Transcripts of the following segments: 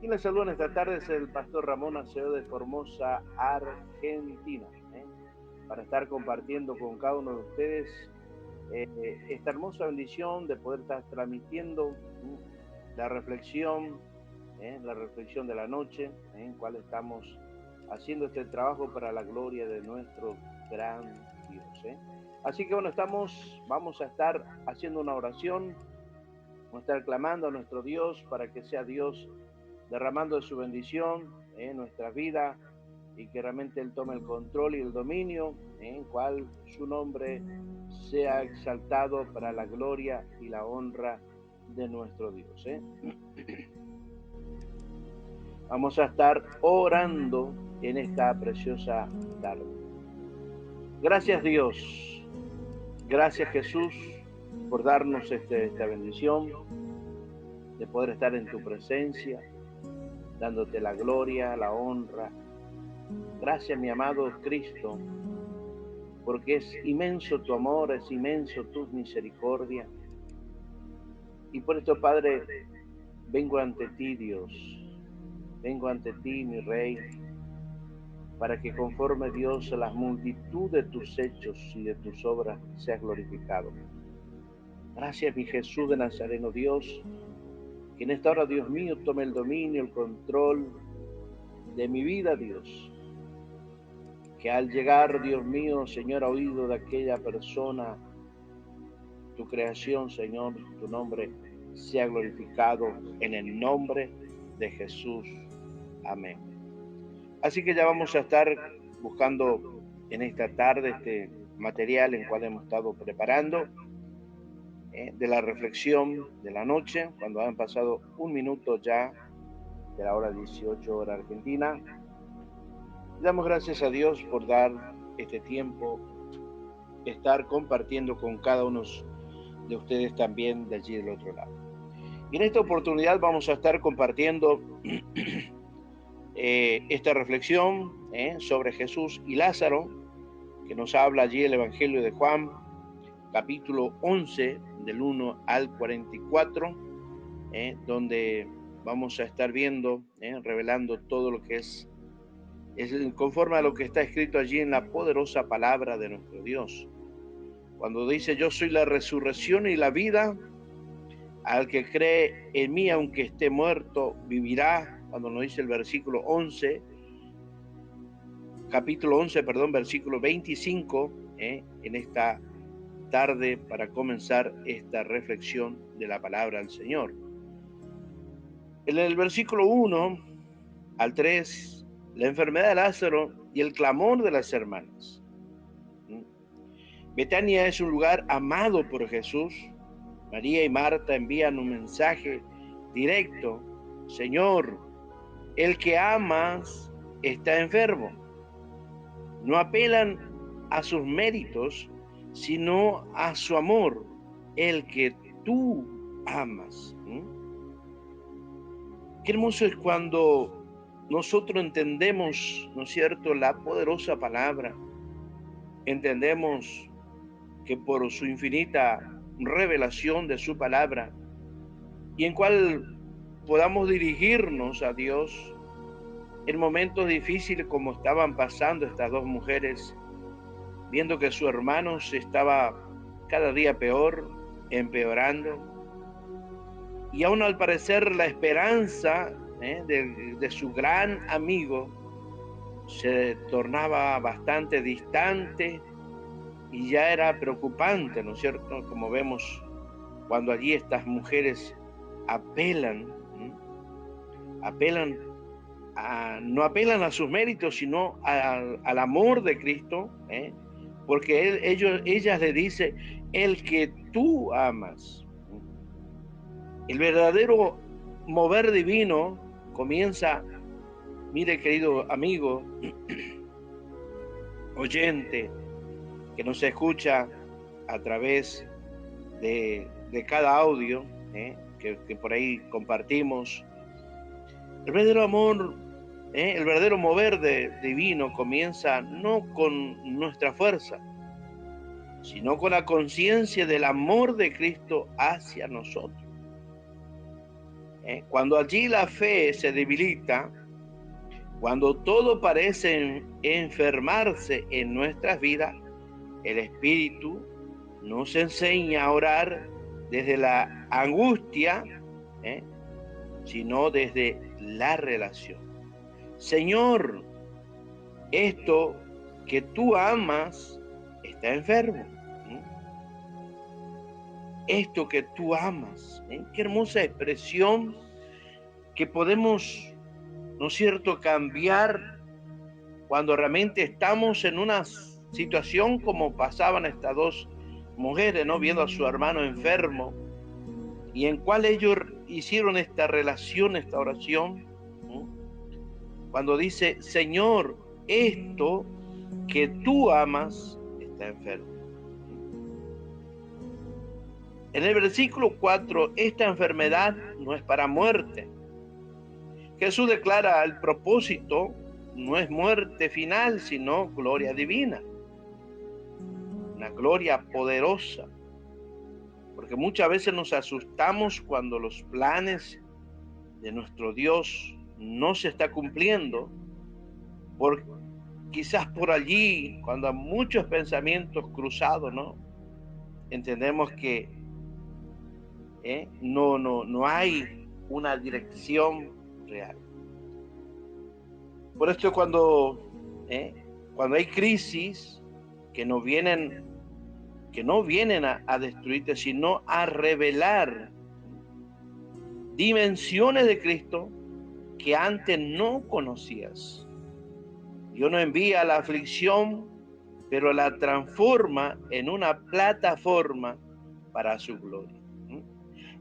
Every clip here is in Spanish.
Y les saludo en esta tarde es el pastor Ramón Acevedo de Formosa, Argentina, para estar compartiendo con cada uno de ustedes esta hermosa bendición de poder estar transmitiendo la reflexión de la noche, en cual estamos haciendo este trabajo para la gloria de nuestro gran Dios. Así que bueno, vamos a estar haciendo una oración, vamos a estar clamando a nuestro Dios para que sea Dios derramando de su bendición en nuestra vida y que realmente Él tome el control y el dominio, en cual su nombre sea exaltado para la gloria y la honra de nuestro Dios. Vamos a estar orando en esta preciosa tarde. Gracias Dios, gracias Jesús por darnos esta bendición de poder estar en tu presencia, dándote la gloria, la honra. Gracias, mi amado Cristo, porque es inmenso tu amor, es inmenso tu misericordia. Y por esto, Padre, vengo ante ti, Dios, vengo ante ti, mi Rey, para que conforme, Dios, a la multitud de tus hechos y de tus obras seas glorificado. Gracias, mi Jesús de Nazareno, Dios, que en esta hora, Dios mío, tome el dominio, el control de mi vida, Dios. Que al llegar, Dios mío, Señor, a oído de aquella persona, tu creación, Señor, tu nombre sea glorificado en el nombre de Jesús. Amén. Así que ya vamos a estar buscando en esta tarde este material en cual hemos estado preparando de la reflexión de la noche, cuando han pasado un minuto ya de la hora 18 hora argentina. Damos gracias a Dios por dar este tiempo, estar compartiendo con cada uno de ustedes también de allí del otro lado. Y en esta oportunidad vamos a estar compartiendo esta reflexión sobre Jesús y Lázaro, que nos habla allí el Evangelio de Juan, capítulo 11, del 1 al 44, donde vamos a estar viendo, revelando todo lo que es conforme a lo que está escrito allí en la poderosa palabra de nuestro Dios. Cuando dice, yo soy la resurrección y la vida, al que cree en mí, aunque esté muerto, vivirá. Cuando nos dice el versículo 11, capítulo 11, versículo 25, en esta tarde para comenzar esta reflexión de la palabra del Señor. En el versículo 1 al 3, la enfermedad de Lázaro y el clamor de las hermanas. Betania es un lugar amado por Jesús. María y Marta envían un mensaje directo: Señor, el que amas está enfermo. No apelan a sus méritos, sino a su amor, el que tú amas. Qué hermoso es cuando nosotros entendemos, ¿no es cierto?, la poderosa palabra. Entendemos que por su infinita revelación de su palabra, y en cual podamos dirigirnos a Dios en momentos difíciles como estaban pasando estas dos mujeres, viendo que su hermano se estaba cada día peor, empeorando, y aún al parecer la esperanza de su gran amigo se tornaba bastante distante y ya era preocupante, ¿no es cierto? Como vemos cuando allí estas mujeres no apelan a sus méritos, sino al amor de Cristo, porque ellas le dice, el que tú amas. El verdadero mover divino comienza, mire querido amigo, oyente, que nos escucha a través de cada audio que por ahí compartimos. El verdadero amor, el verdadero mover divino comienza no con nuestra fuerza, sino con la conciencia del amor de Cristo hacia nosotros. Cuando allí la fe se debilita, cuando todo parece enfermarse en nuestras vidas, el Espíritu nos enseña a orar desde la angustia, sino desde la relación. Señor, esto que tú amas está enfermo. Esto que tú amas. Qué hermosa expresión que podemos, ¿no es cierto?, cambiar cuando realmente estamos en una situación como pasaban estas dos mujeres, ¿no?, viendo a su hermano enfermo, y en cual ellos hicieron esta relación, esta oración, ¿no?, cuando dice, Señor, esto que tú amas está enfermo. En el versículo 4, esta enfermedad no es para muerte. Jesús declara el propósito, no es muerte final, sino gloria divina. Una gloria poderosa. Porque muchas veces nos asustamos cuando los planes de nuestro Dios no se está cumpliendo. Quizás por allí, cuando hay muchos pensamientos cruzados, ¿no?, entendemos que no hay una dirección real. Por esto cuando hay crisis que no vienen a destruirte, sino a revelar dimensiones de Cristo que antes no conocías. Dios no envía la aflicción, pero la transforma en una plataforma para su gloria.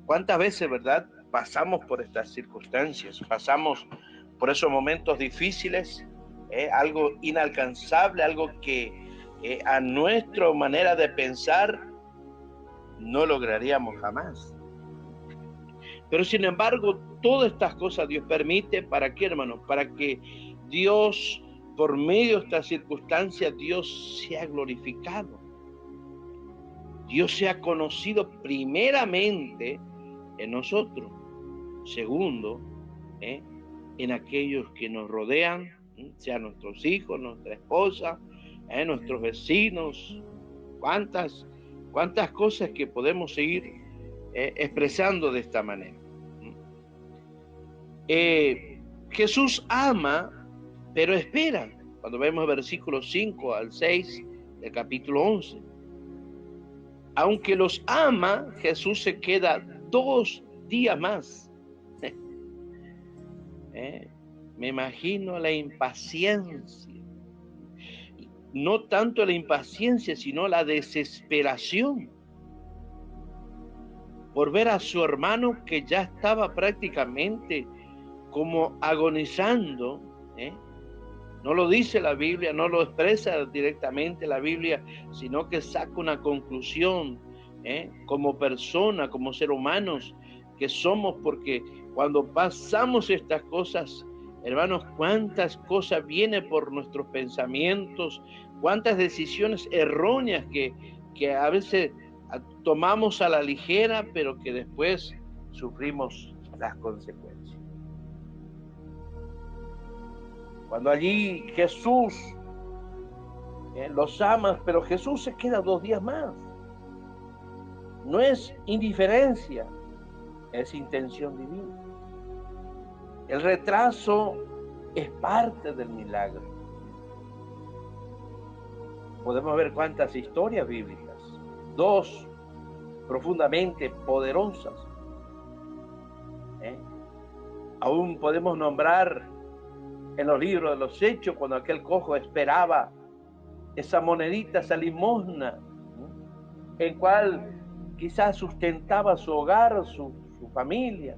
¿Cuántas veces, verdad, pasamos por estas circunstancias? Pasamos por esos momentos difíciles, algo inalcanzable, algo que a nuestra manera de pensar no lograríamos jamás. Pero sin embargo, todas estas cosas Dios permite, ¿para qué, hermanos? Para que Dios, por medio de estas circunstancias, Dios sea glorificado. Dios sea conocido primeramente en nosotros. Segundo, en aquellos que nos rodean, sean nuestros hijos, nuestra esposa, nuestros vecinos. Cuántas cosas que podemos seguir expresando de esta manera. Jesús ama, pero espera. Cuando vemos versículos 5 al 6 del capítulo 11. Aunque los ama, Jesús se queda 2 días más. Me imagino la impaciencia. No tanto la impaciencia, sino la desesperación por ver a su hermano que ya estaba prácticamente como agonizando. No lo dice la Biblia, no lo expresa directamente la Biblia, sino que saca una conclusión, como persona, como ser humanos que somos, porque cuando pasamos estas cosas, hermanos, cuántas cosas vienen por nuestros pensamientos, cuántas decisiones erróneas que a veces tomamos a la ligera, pero que después sufrimos las consecuencias. Cuando allí Jesús los ama, pero Jesús se queda 2 días más. No es indiferencia, es intención divina. El retraso es parte del milagro. Podemos ver cuántas historias bíblicas, 2 profundamente poderosas. Aún podemos nombrar en los libros de los Hechos, cuando aquel cojo esperaba esa monedita, esa limosna, en cual quizás sustentaba su hogar, su familia.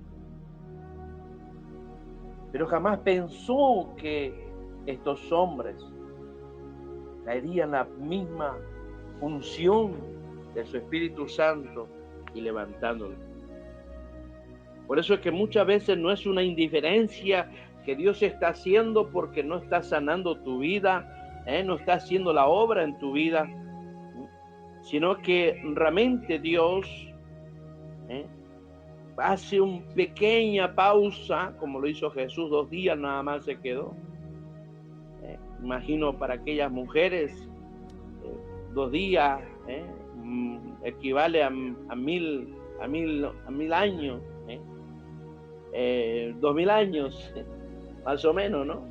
Pero jamás pensó que estos hombres traerían la misma unción de su Espíritu Santo y levantándolo. Por eso es que muchas veces no es una indiferencia que Dios está haciendo porque no está sanando tu vida, no está haciendo la obra en tu vida, sino que realmente Dios hace una pequeña pausa, como lo hizo Jesús, 2 días nada más se quedó. Imagino para aquellas mujeres, 2 días equivale a 1000 años, 2000 años, más o menos, ¿no?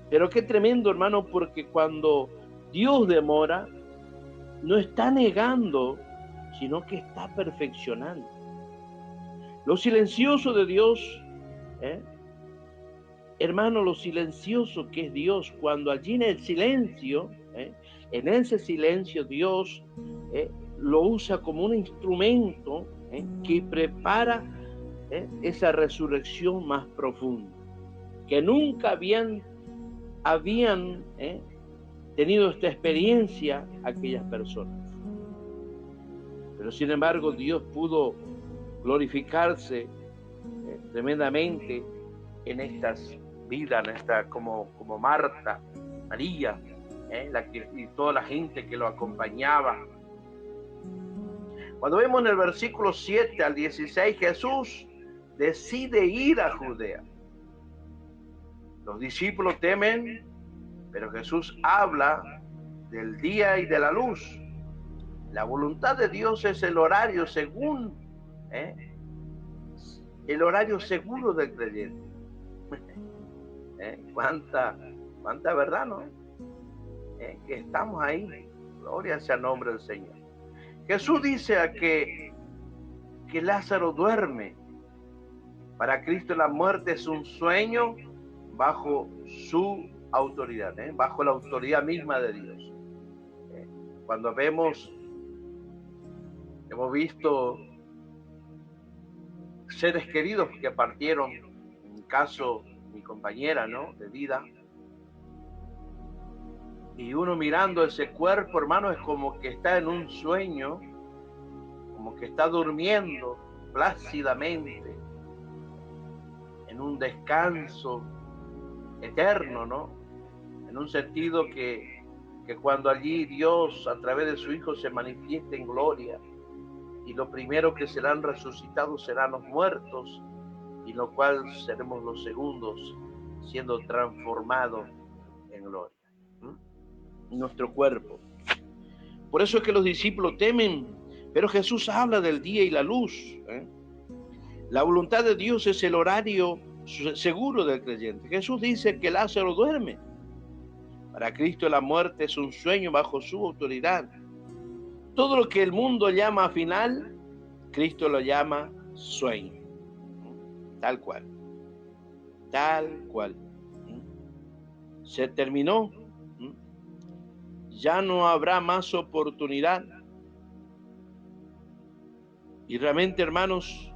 Pero qué tremendo, hermano, porque cuando Dios demora, no está negando, sino que está perfeccionando. Lo silencioso de Dios, hermano, lo silencioso que es Dios, cuando allí en el silencio, en ese silencio Dios lo usa como un instrumento que prepara esa resurrección más profunda, que nunca habían tenido esta experiencia aquellas personas. Pero sin embargo Dios pudo glorificarse tremendamente en estas vidas, como Marta, María, y toda la gente que lo acompañaba. Cuando vemos en el versículo 7 al 16, Jesús decide ir a Judea. Los discípulos temen, pero Jesús habla del día y de la luz. La voluntad de Dios es el horario según, el horario seguro del creyente. Cuánta verdad, ¿no? Que estamos ahí. Gloria sea el nombre del Señor. Jesús dice que Lázaro duerme. Para Cristo la muerte es un sueño bajo su autoridad, bajo la autoridad misma de Dios. Cuando hemos visto seres queridos que partieron, en mi caso, mi compañera, ¿no?, de vida, y uno mirando ese cuerpo, hermano, es como que está en un sueño, como que está durmiendo plácidamente, en un descanso eterno, ¿no? En un sentido que cuando allí Dios, a través de su Hijo, se manifieste en gloria, y lo primero que serán resucitados serán los muertos, y lo cual seremos los segundos, siendo transformados en gloria. Nuestro cuerpo. Por eso es que los discípulos temen, pero Jesús habla del día y la luz. La voluntad de Dios es el horario seguro del creyente. Jesús dice que Lázaro duerme. Para Cristo la muerte es un sueño bajo su autoridad. Todo lo que el mundo llama final, Cristo lo llama sueño. Tal cual. Tal cual. Se terminó. Ya no habrá más oportunidad. Y realmente, hermanos,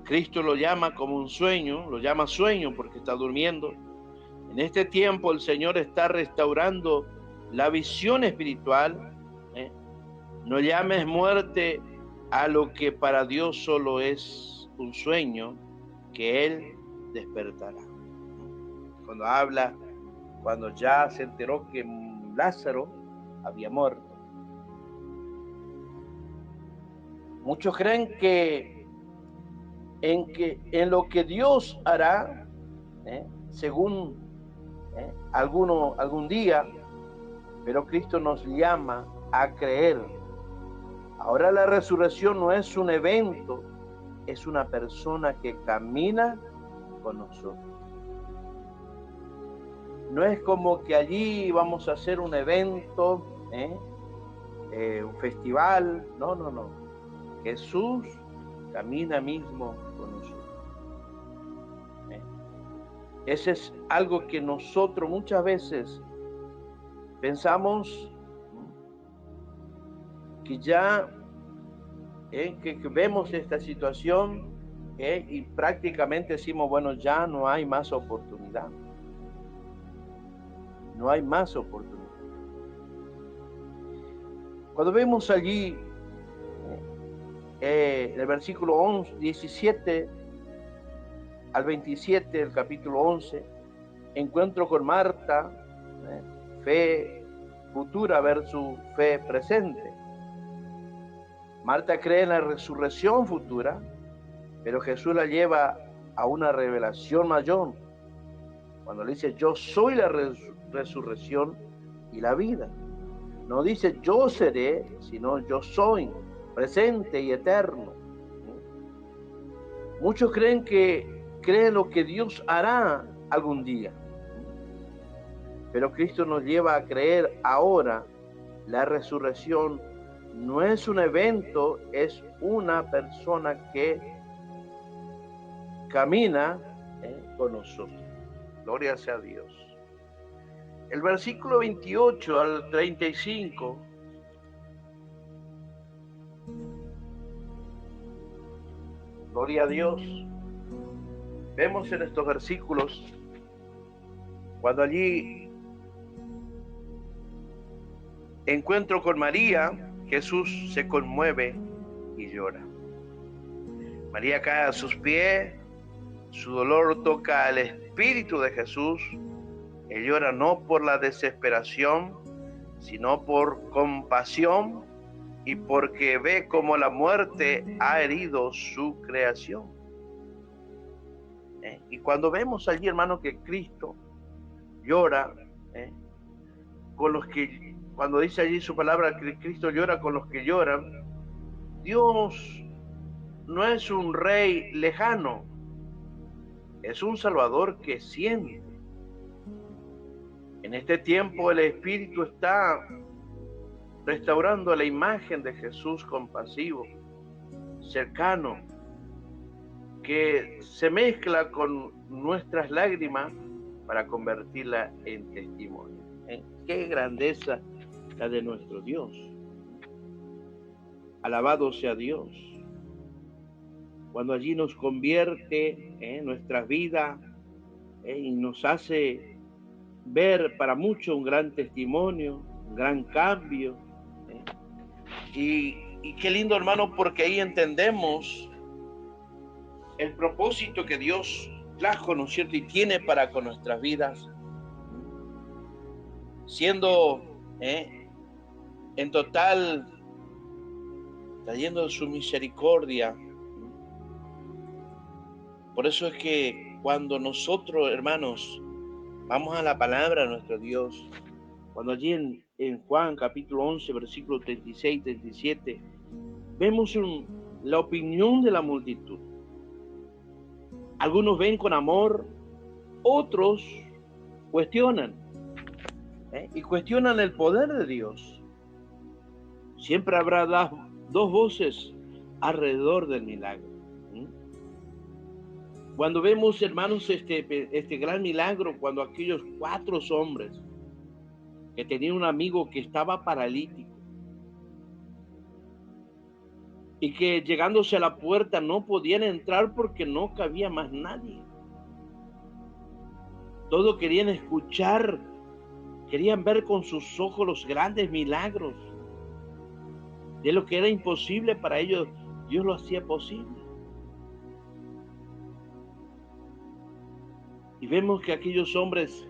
Cristo lo llama como un sueño, lo llama sueño porque está durmiendo. En este tiempo el Señor está restaurando la visión espiritual. No llames muerte a lo que para Dios solo es un sueño que Él despertará. Cuando ya se enteró que Lázaro había muerto. Muchos creen que en lo que Dios hará, según algún día, pero Cristo nos llama a creer. Ahora la resurrección no es un evento, es una persona que camina con nosotros. No es como que allí vamos a hacer un evento, un festival. No. Jesús camina mismo con nosotros. Ese es algo que nosotros muchas veces pensamos que ya que vemos esta situación y prácticamente decimos, bueno, ya no hay más oportunidad. No hay más oportunidad. Cuando vemos allí en el versículo 17 al 27 del capítulo 11, encuentro con Marta, fe futura versus fe presente. Marta cree en la resurrección futura, Pero Jesús la lleva a una revelación mayor, cuando le dice, yo soy la resurrección y la vida. No dice yo seré, sino yo soy, presente y eterno. Muchos creen lo que Dios hará algún día. Pero Cristo nos lleva a creer ahora. La resurrección no es un evento, es una persona que camina con nosotros. Gloria sea a Dios. El versículo 28 al 35. Gloria a Dios. Vemos en estos versículos cuando allí encuentro con María, Jesús se conmueve y llora. María cae a sus pies, su dolor toca al espíritu de Jesús. Él llora no por la desesperación, sino por compasión y porque ve cómo la muerte ha herido su creación. Y cuando vemos allí, hermano, que Cristo llora con los que, cuando dice allí su palabra que Cristo llora con los que lloran, Dios no es un rey lejano, es un Salvador que siente. En este tiempo el Espíritu está restaurando la imagen de Jesús compasivo, cercano, que se mezcla con nuestras lágrimas para convertirla en testimonio. ¡Qué grandeza la de nuestro Dios! Alabado sea Dios. Cuando allí nos convierte en nuestra vida y nos hace ver para muchos un gran testimonio, un gran cambio. Y qué lindo, hermano, porque ahí entendemos el propósito que Dios trajo, ¿no es cierto?, y tiene para con nuestras vidas, siendo en total, trayendo su misericordia. Por eso es que cuando nosotros, hermanos, vamos a la palabra de nuestro Dios, cuando allí en Juan capítulo 11, versículo 36 y 37, vemos la opinión de la multitud. Algunos ven con amor, otros cuestionan, y cuestionan el poder de Dios. Siempre habrá dos voces alrededor del milagro. Cuando vemos, hermanos, este gran milagro, cuando aquellos 4 hombres que tenían un amigo que estaba paralítico y que llegándose a la puerta no podían entrar porque no cabía más nadie. Todos querían escuchar, querían ver con sus ojos los grandes milagros. De lo que era imposible para ellos, Dios lo hacía posible. Y vemos que aquellos hombres,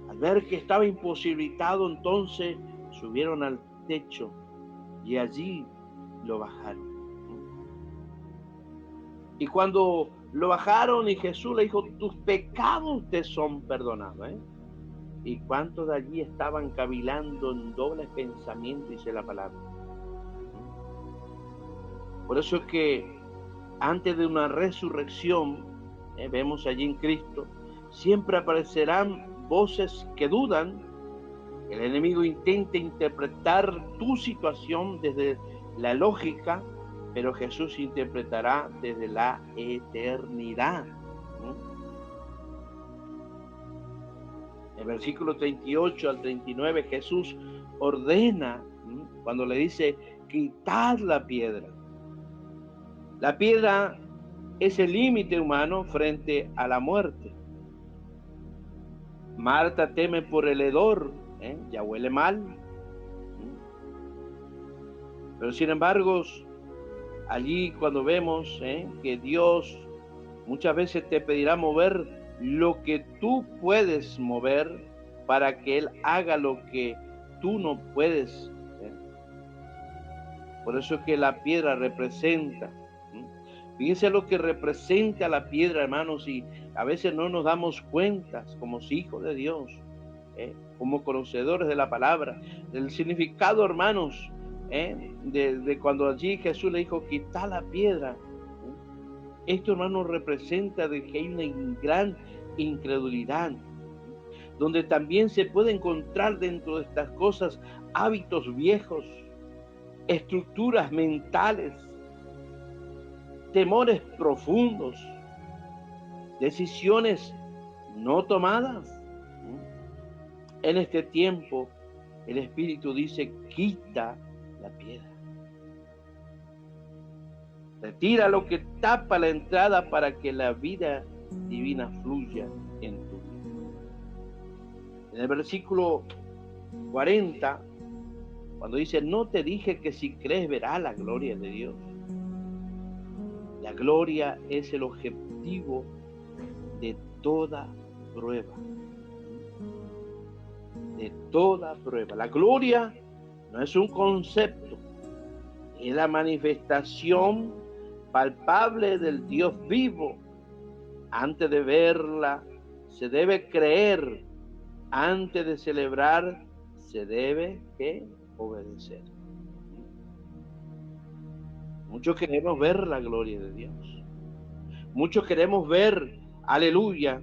al ver que estaba imposibilitado, entonces subieron al techo y allí lo bajaron. Y cuando lo bajaron y Jesús le dijo, tus pecados te son perdonados. Y cuántos de allí estaban cavilando en doble pensamiento, dice la palabra. Por eso es que antes de una resurrección, vemos allí en Cristo, siempre aparecerán voces que dudan. El enemigo intenta interpretar tu situación desde la lógica, pero Jesús interpretará desde la eternidad. En el versículo 38 al 39, Jesús ordena, cuando le dice, quitad la piedra. La piedra es el límite humano frente a la muerte. Marta teme por el hedor, ya huele mal. Pero sin embargo, allí cuando vemos que Dios muchas veces te pedirá mover lo que tú puedes mover para que Él haga lo que tú no puedes. Por eso es que la piedra representa. Fíjense lo que representa la piedra, hermanos, y a veces no nos damos cuenta como hijos de Dios, como conocedores de la palabra, del significado, hermanos, de cuando allí Jesús le dijo, quita la piedra. Esto, hermanos, representa de que hay una gran incredulidad, donde también se puede encontrar dentro de estas cosas hábitos viejos, estructuras mentales, temores profundos, decisiones no tomadas. En este tiempo, el Espíritu dice, quita la piedra. Retira lo que tapa la entrada para que la vida divina fluya en tu vida. En el versículo 40, cuando dice, no te dije que si crees verás la gloria de Dios. La gloria es el objetivo de toda prueba. De toda prueba. La gloria no es un concepto, es la manifestación palpable del Dios vivo. Antes de verla, se debe creer. Antes de celebrar, se debe obedecer. Muchos queremos ver la gloria de Dios. Muchos queremos ver, aleluya,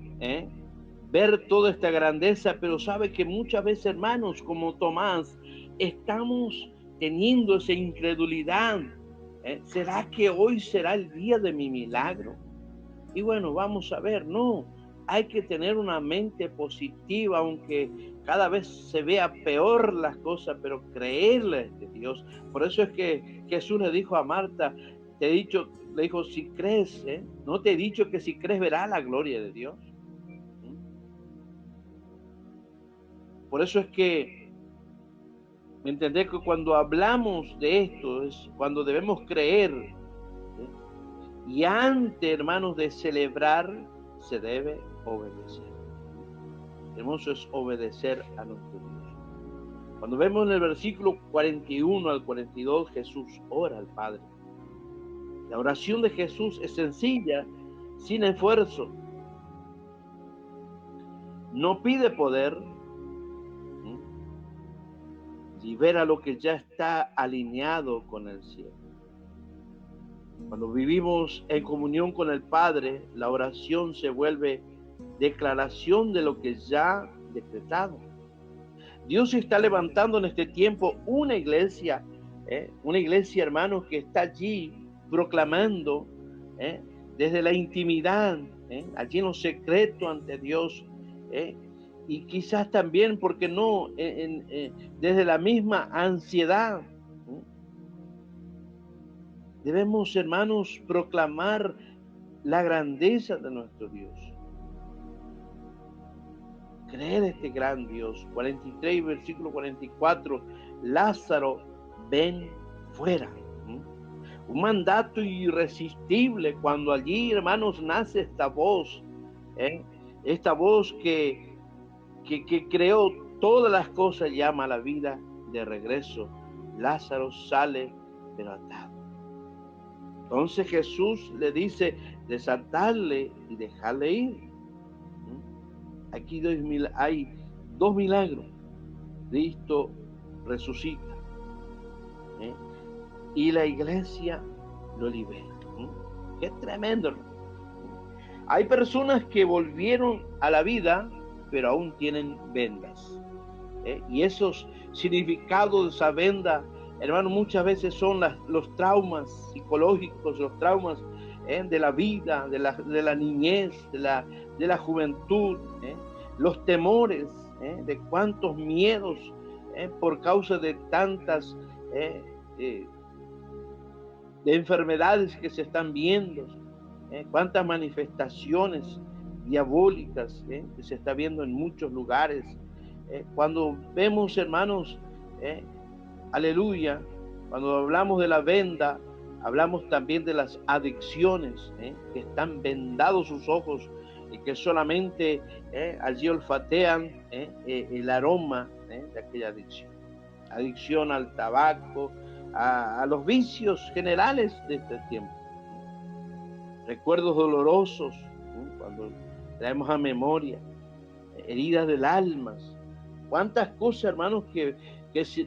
ver toda esta grandeza, pero sabe que muchas veces, hermanos, como Tomás, estamos teniendo esa incredulidad. ¿Será que hoy será el día de mi milagro? Y bueno, vamos a ver, no, hay que tener una mente positiva, aunque cada vez se vea peor las cosas, pero creerle a Dios. Por eso es que Jesús le dijo a Marta, le dijo, si crees, no te he dicho que si crees verás la gloria de Dios. Por eso es que, ¿me entendés? Que cuando hablamos de esto, es cuando debemos creer, y antes, hermanos, de celebrar, se debe obedecer. Hermoso es obedecer a nuestro Dios. Cuando vemos en el versículo 41 al 42, Jesús ora al Padre. La oración de Jesús es sencilla, sin esfuerzo. No pide poder, libera lo que ya está alineado con el cielo. Cuando vivimos en comunión con el Padre, la oración se vuelve declaración de lo que ya decretado. Dios está levantando en este tiempo una iglesia, hermanos, que está allí proclamando desde la intimidad, allí en lo secreto ante Dios, y quizás también, porque no, desde la misma ansiedad. Debemos, hermanos, proclamar la grandeza de nuestro Dios. Creer este gran Dios. 43, versículo 44. Lázaro, ven fuera. Un mandato irresistible cuando allí, hermanos, nace esta voz. Esta voz que creó todas las cosas, llama a la vida de regreso. Lázaro sale, pero atado. Entonces Jesús le dice, desatarle y dejarle ir. Aquí hay dos milagros. Cristo resucita. Y la iglesia lo libera. Qué tremendo. Hay personas que volvieron a la vida, pero aún tienen vendas. Y esos significados de esa venda, hermano, muchas veces son los traumas psicológicos, los traumas de la vida, de la niñez, de la juventud, los temores, de cuántos miedos por causa de tantas de enfermedades que se están viendo, cuántas manifestaciones diabólicas que se está viendo en muchos lugares. Cuando vemos, hermanos, aleluya, cuando hablamos de la venda, hablamos también de las adicciones, que están vendados sus ojos y que solamente allí olfatean el aroma de aquella adicción. Adicción al tabaco, a los vicios generales de este tiempo. recuerdos dolorosos, cuando traemos a memoria, heridas del alma. Cuántas cosas, hermanos, que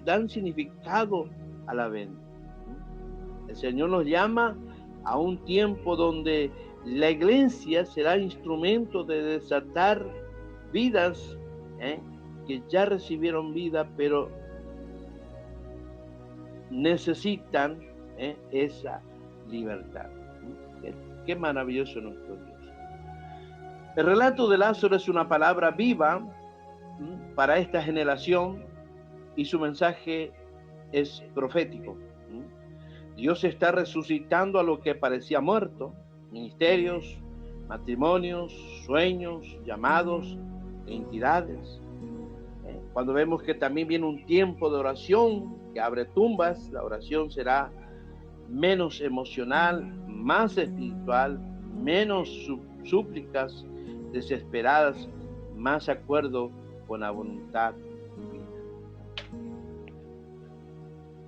dan significado a la vida. El Señor nos llama a un tiempo donde la iglesia será instrumento de desatar vidas que ya recibieron vida, pero necesitan esa libertad. Qué maravilloso nuestro Dios. El relato de Lázaro es una palabra viva para esta generación y su mensaje es profético. Dios está resucitando a lo que parecía muerto: ministerios, matrimonios, sueños, llamados, entidades. Cuando vemos que también viene un tiempo de oración que abre tumbas, la oración será menos emocional, más espiritual, menos súplicas desesperadas, más acuerdo con la voluntad divina.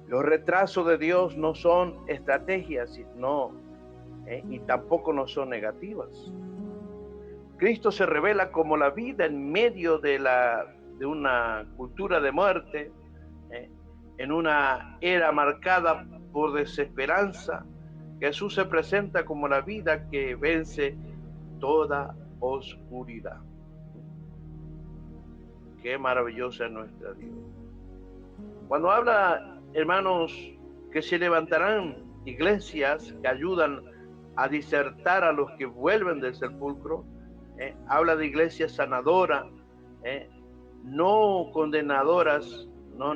Los retrasos de Dios no son estrategias, y tampoco no son negativas. Cristo se revela como la vida en medio de una cultura de muerte, en una era marcada por desesperanza. Jesús se presenta como la vida que vence toda oscuridad. Qué maravillosa es nuestra Dios. Cuando habla, hermanos, que se levantarán iglesias que ayudan a disertar a los que vuelven del sepulcro, habla de iglesias sanadoras, no condenadoras, no,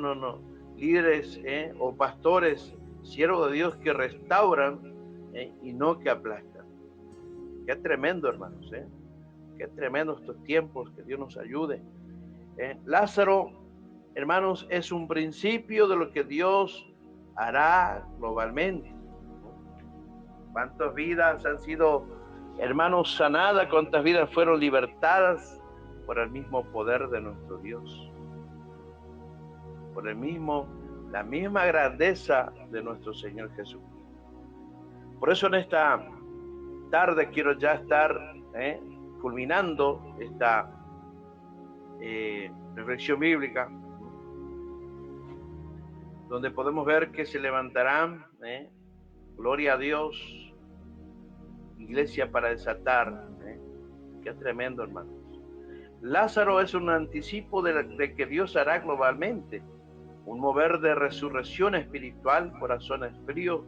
líderes o pastores, siervos de Dios que restauran y no que aplastan. Qué tremendo, hermanos, qué tremendo estos tiempos, que Dios nos ayude. Lázaro, hermanos, es un principio de lo que Dios hará globalmente. ¿Cuántas vidas han sido, hermanos, sanadas? ¿Cuántas vidas fueron libertadas por el mismo poder de nuestro Dios? Por la misma grandeza de nuestro Señor Jesús. Por eso en esta tarde quiero ya estar culminando esta reflexión bíblica, donde podemos ver que se levantarán, gloria a Dios, iglesia para desatar. Qué tremendo, hermanos. Lázaro es un anticipo de que Dios hará globalmente. Un mover de resurrección espiritual. Corazones fríos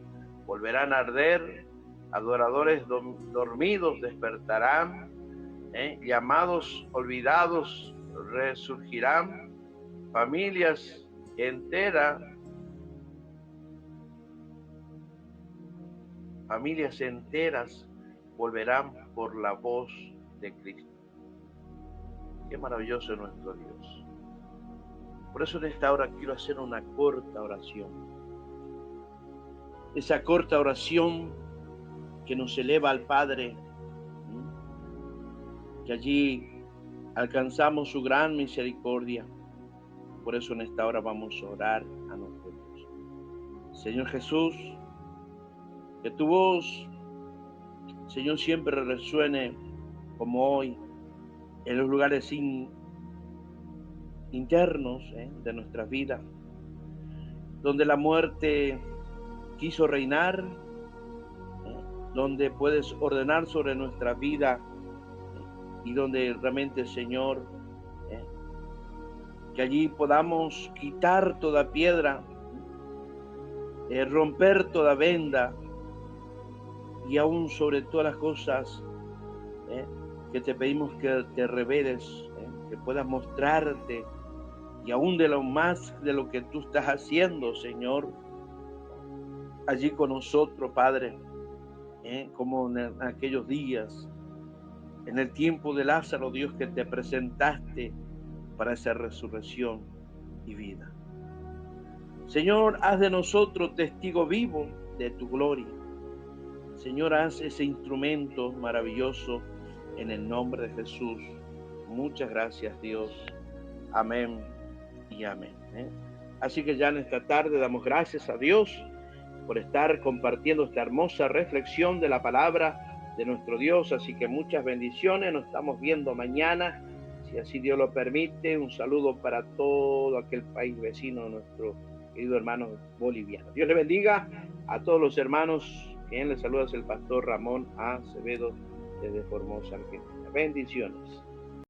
volverán a arder, adoradores dormidos despertarán, llamados olvidados resurgirán, familias enteras volverán por la voz de Cristo. Qué maravilloso es nuestro Dios. Por eso en esta hora quiero hacer una corta oración. Esa corta oración que nos eleva al Padre, que allí alcanzamos su gran misericordia. Por eso en esta hora vamos a orar a nuestro Dios. Señor Jesús, que tu voz, Señor, siempre resuene como hoy en los lugares internos de nuestras vidas, donde la muerte quiso reinar, donde puedes ordenar sobre nuestra vida y donde realmente, Señor, que allí podamos quitar toda piedra, romper toda venda y aún sobre todas las cosas que te pedimos que te reveles, que puedas mostrarte y aún de lo más de lo que tú estás haciendo, Señor, allí con nosotros, Padre, como en aquellos días, en el tiempo de Lázaro, Dios, que te presentaste para esa resurrección y vida. Señor, haz de nosotros testigo vivo de tu gloria. Señor, haz ese instrumento maravilloso en el nombre de Jesús. Muchas gracias, Dios. Amén y amén. Así que ya en esta tarde damos gracias a Dios por estar compartiendo esta hermosa reflexión de la palabra de nuestro Dios. Así que muchas bendiciones, nos estamos viendo mañana, si así Dios lo permite. Un saludo para todo aquel país vecino, nuestro querido hermano boliviano. Dios le bendiga a todos los hermanos. Quien les saluda es el pastor Ramón Acevedo desde Formosa, Argentina. Bendiciones.